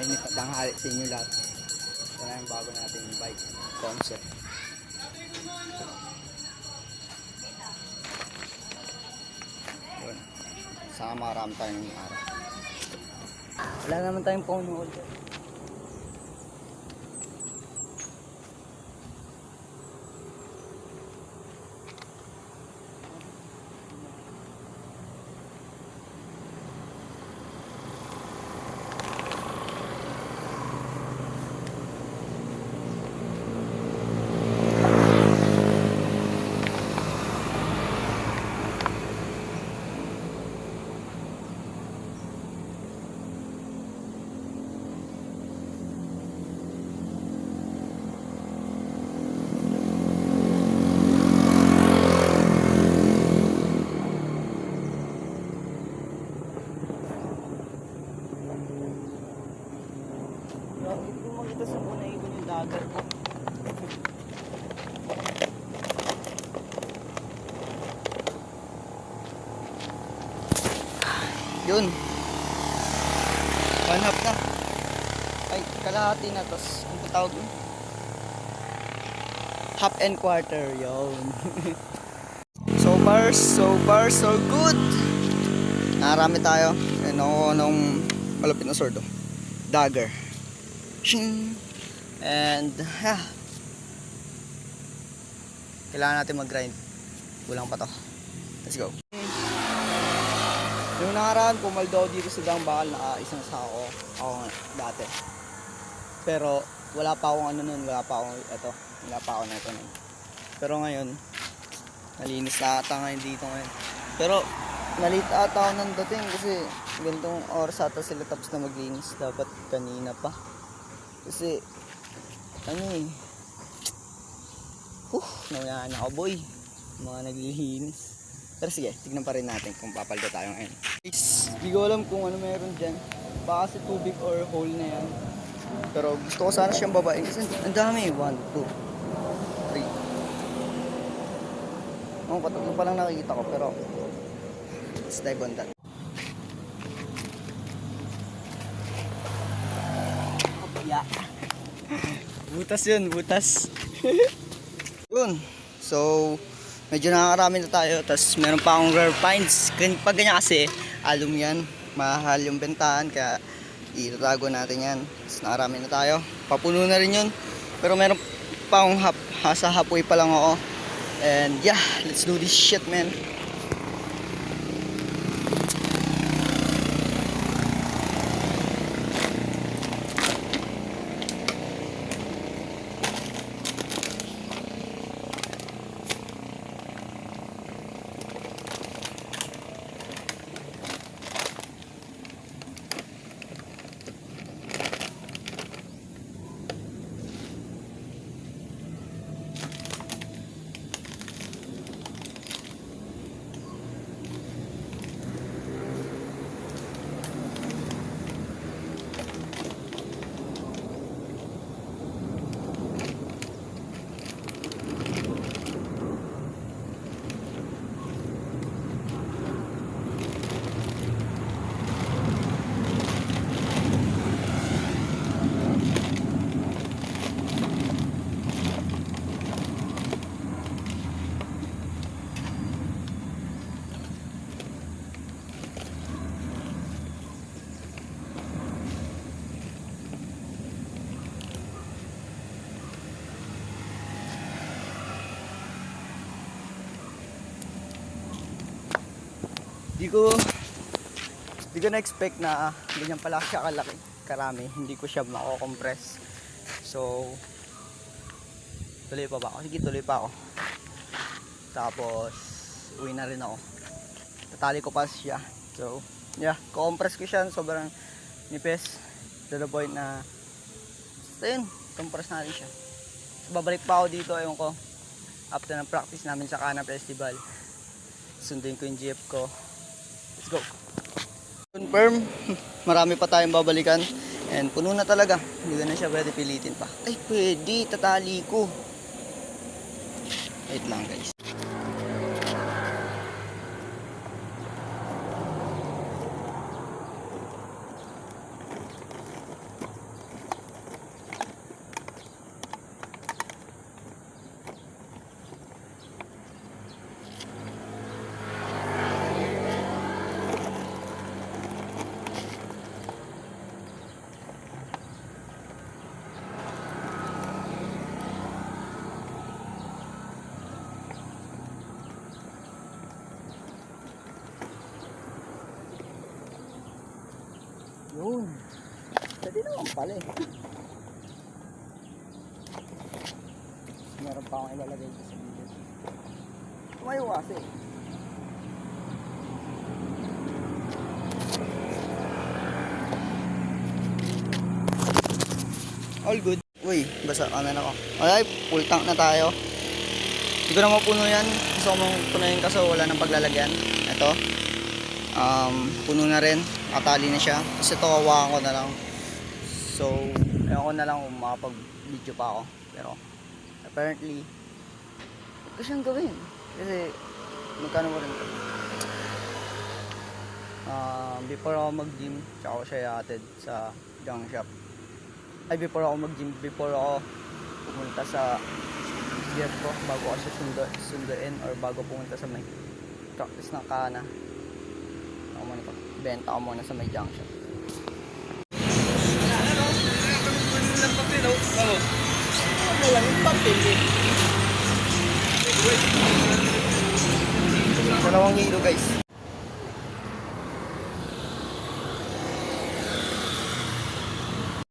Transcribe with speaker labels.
Speaker 1: Mainit na tanghali sa inyo lahat. Ito na yung bago nating bike concept. Yun. Saka marami tayong araw. Wala naman tayong phone holder. Hindi ko makita sa muna ibon yung dagat ko. Yun. One half na. Ay, kalahati na. Tapos, ang tawag yun? Half and quarter. Yun. So far, so good. Nakarami tayo. And ako nung malapit na sword. Dagger. Shing. And yeah, kailangan natin mag-grind. Kulang pa to. Let's go. Yung nakaraan, pumaldo dito sa Dang Bakal na isang sako. Ako nga dati. Pero wala pa akong ano nun. Wala pa ako na ito nun. Pero ngayon, nalinis na ata ngayon dito ngayon. Pero nalita ata ako nang dating kasi ganitong oras ata sila tapos na maglinis. Dapat kanina pa. Kasi ano eh, nawayaan ako boy, mga naglilinis. Pero sige, tignan pa rin natin kung papalda tayo ngayon. Guys, di ko alam kung ano meron dyan. Baka kasi tubig or hole na yan. Pero gusto ko sana siyang babain kasi ang dami. 1, 2, 3. Patatlo pa lang nakikita ko pero let's dive on that. Yeah. Butas yun, butas. Yun. So, medyo nakakarami na tayo. Tapos meron pa akong rare finds. Pag ganyan kasi, alum yan. Mahal yung bentahan. Kaya itatago natin yan. Tapos nakarami na tayo. Papuno na rin yun. Pero meron pa akong halfway pa lang ako. And yeah, let's do this shit, man. Di ko na-expect na ganyan pala siya kalaki, karami. Hindi ko siya mako-compress. So, tuloy pa ba ako? Sige, tuloy pa ako. Tapos, uwi na rin ako. Tatali ko pa siya. So, yeah, ko-compress ko siya. Sobrang nipis. To the point na, so yun, compress natin siya. So, babalik pa ako dito, ayun ko. After ng practice namin sa Kana Festival. Sundin ko yung GF ko. Let's go. Confirm, marami pa tayong babalikan. And puno na talaga. Hindi ko na siya pwede pilitin pa. Ay, pwede. Tatali ko. Wait lang, guys. Yun. Pwede naman pala eh. Meron pa akong ilalagay ko sa video. Tumayo kasi. All good. Uy, basa kanan ako. Alright, full tank na tayo. Hindi ko na mapuno yan. Gusto ko mong punuin kasi wala nang paglalagyan. Ito. Puno na rin. Nakatali na siya. Kasi ito, hawakan ko na lang. So, ewan ko na lang kung makapag-video pa ako. Pero, apparently, huwag ko siyang gawin. Kasi, magkano mo rin ito. Before ako mag-gym, tsaka ako siya ihatid sa junk shop. Ay, before ako mag-gym, before ako pumunta sa gear ko, bago ako siya sunduin or bago pumunta sa may practice ng kana. Ako muna ito. Benta ako muna sa may junk shop. Ano lang yung papel eh. 2 kilo guys.